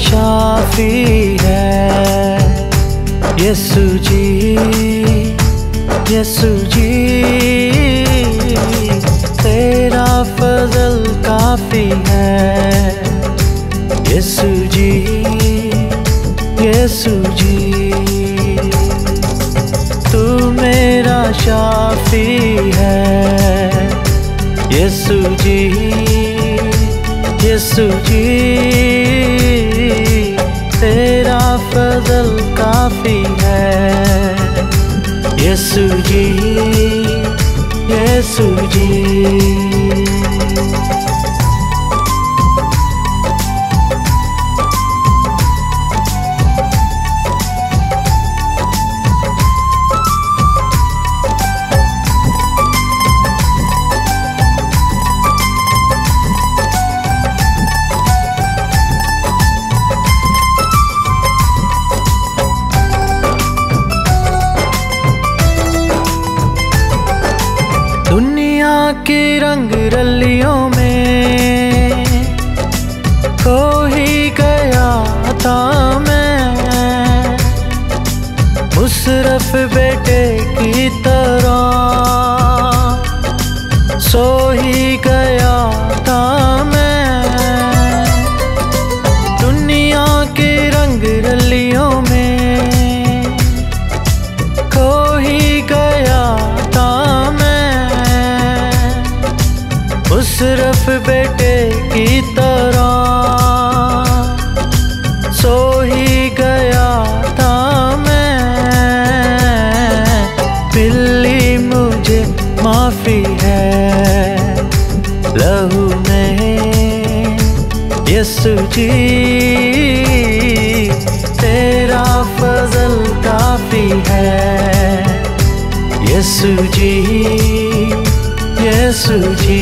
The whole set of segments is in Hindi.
शाफी है यीशु जी, यीशु जी। तेरा फजल काफी है यीशु जी, यीशु जी। तू मेरा शाफी है यीशु जी, यीशु जी। तेरा फजल काफी है यीशु जी, यीशु जी। दुनिया की रंग रलियों में खो ही गया था मैं, मुशर्रफ बेटे की तरह सो ही गया था मैं। दुनिया की रंग रलियों में खो ही गया था मुशर्रफ बेटे की तरह सो ही गया था मैं। मिली मुझे माफी है लहू में यीशु जी। तेरा फजल काफी है यीशु जी, यीशु जी।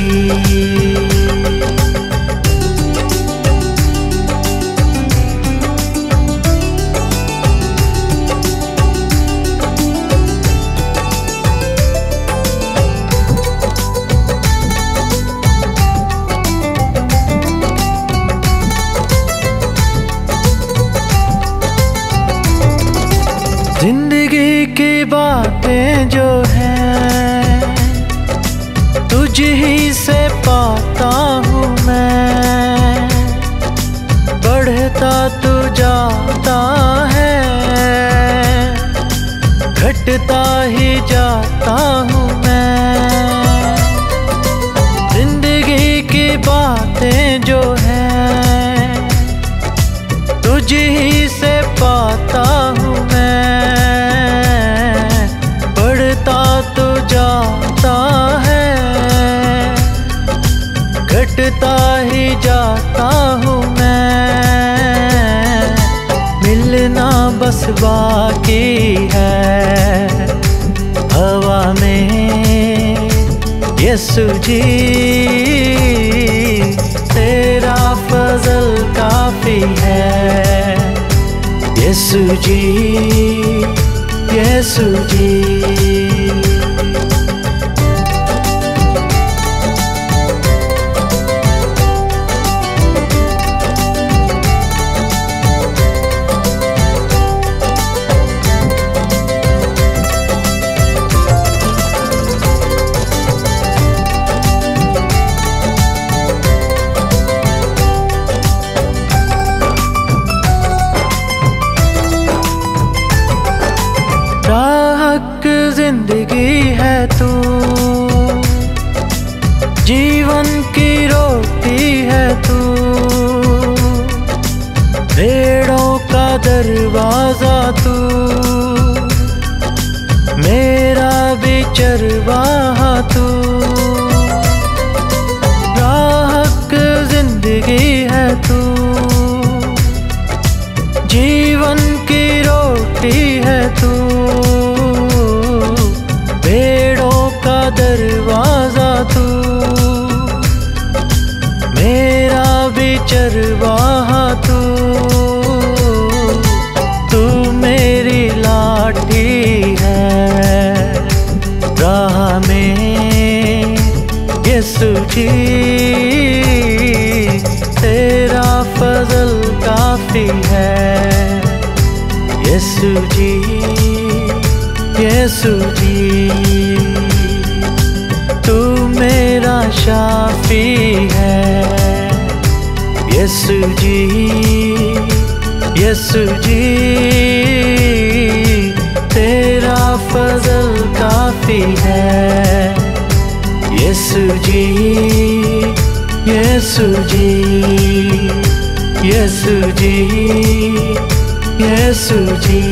जिंदगी की बातें जो हैं तुझ ही से पाता हूँ मैं, बढ़ता तू जाता है घटता ही जाता हूँ मैं। जिंदगी की बातें जो हैं तुझ ही से पाता हूँ मैं, बढ़ता तू जाता है घटता ही जाता हूँ मैं। मिलना बस बाकी है हवा में यीशु जी। तेरा फजल काफी है यीशु जी, यीशु जी। राहक जिंदगी है तू, जीवन की रोटी है तू, भेड़ों का दरवाजा तू, मेरा भी चरवाहा तू। राहक जिंदगी है तू, जीवन की रोटी है तू, भेड़ों का दरवाजा तू, मेरा भी चरवाहा तू। तू मेरी लाठी है राह में यीशु जी। तेरा फजल काफी शाफी है। यीशु जी, यीशु जी, तू मेरा शाफी है। यीशु जी, यीशु जी, तेरा फजल काफी है। यीशु जी, यीशु जी, यीशु जी, यीशु जी।